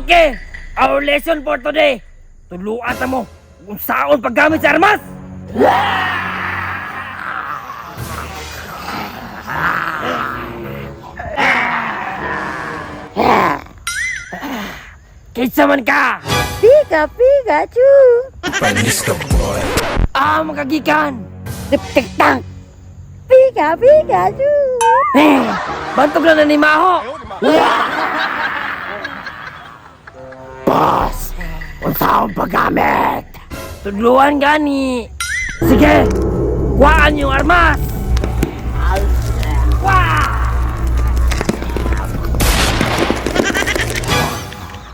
Okay, our lesson for today. Tuluan ta mo kung saan paggamit sa armas. Kinsa man ka? Pika, Pikachu! Panis ka, boy. Magagikan. Tik-tik-tang! Pika, Pikachu! Bantog na ni Maho. Boss, kung saan paggamit? Tudluan gani. Sige, kuhaan yung armas.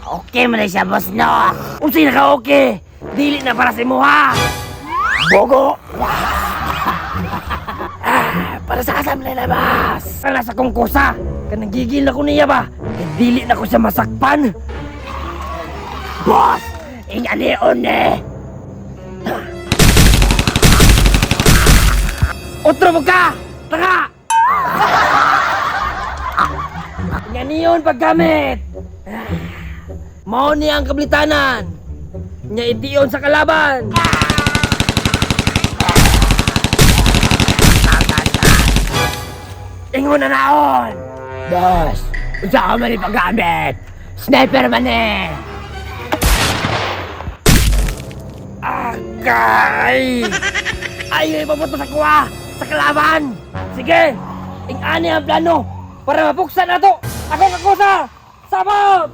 Okay mo na siya, boss, no? Unsay na ka okay? Dili na para sa imo ha. Bogo! Para sa kasam na labas! Para sa kong kusa. Kanang gigil na ko niya ba? Kaya dili na ko siya masakpan. Boss, ingalion eh! Otro mo ka! Tara! Ganiyon paggamit! Mao niya ang kablitanan! Nya itiyon sa kalaban! Ingon na naon! Boss, kung saan ka man paggamit? Sniper man eh! Agay! Ayaw ipapunta sa kuha! Sa kalaban! Sige! Ing-ani ang plano para mapuksan na to! Ako kakusa! Sabot!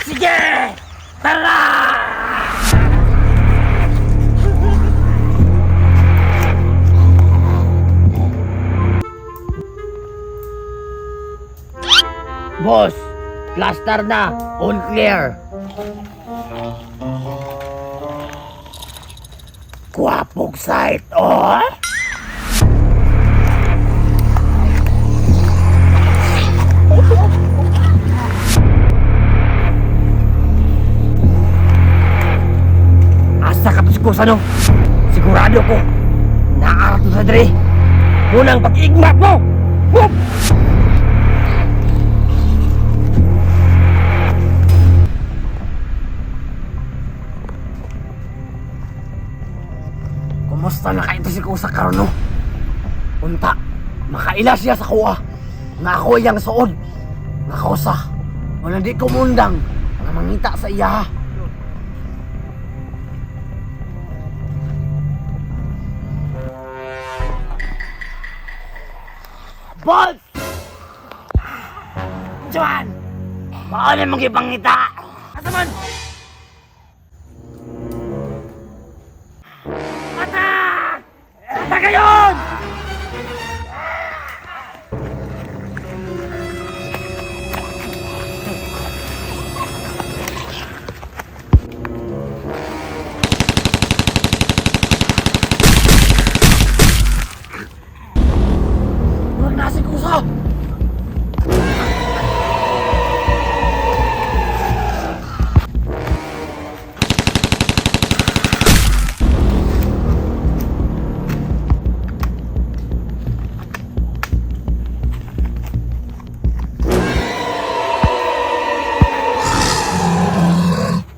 Sige! Tara! Boss, cluster na, all clear. Kwapog site, oh? Asa ka to si Kusano? Sigurado ko, naarato sa dre. Munang pag-igmat mo! Whoop! Kumusta na kayo si Kusa karon no? Unta, makaila siya sa kuha. Nga ako iyang suod. Nga Kusa, wala di ko mundang nga mangita sa iya. Boss! Juan! Baka na magipangita! Asa man? Atak! Atak ngayon! Wala na si Kusa!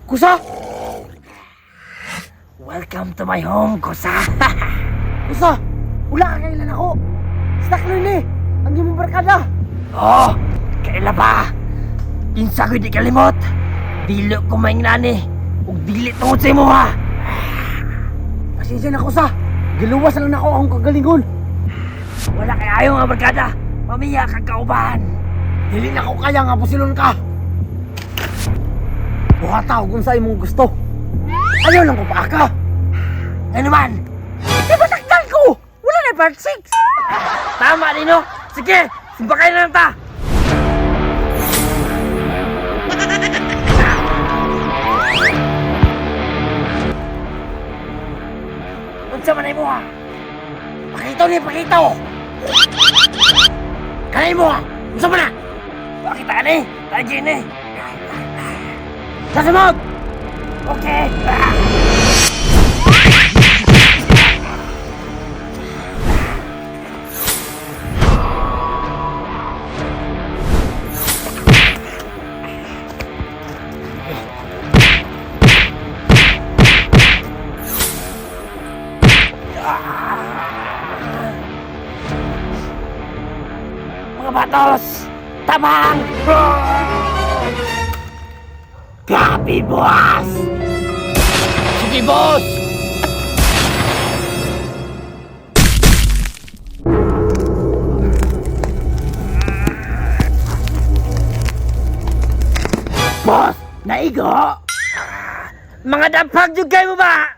Kusa! Welcome to my home, Kusa! Kusa! Wala ka kailan ako! Stuck na yun eh! Ang iyong barkada! Oh, kaila ba? Kinsa ko di kalimot. Dilo ko maingnani. Ug dili tungod sa imo ha. Pasensya na Kusa! Giluwas lang na ako akong kagalingon! Wala kay ayo nga barkada. Mamiya kang kauban. Dili na ko kaya nga pusilon ka! Buhataw kung sa imong gusto! Ayaw lang ko pa ka! Ano man? Di ba taktal ko? Wala na part 6! Tama din no. Sige, sumbakay na lang ta. Unsa man imo ha? Pakito ni pakito. Kanay mo ha? Unsa man na? Pakita ka ni. Lagi ni. Kasunod! Okay! sapatos! Tabang! Copy, boss! Sige, boss! Boss! Naigo! Mga dampag yung kayo ba?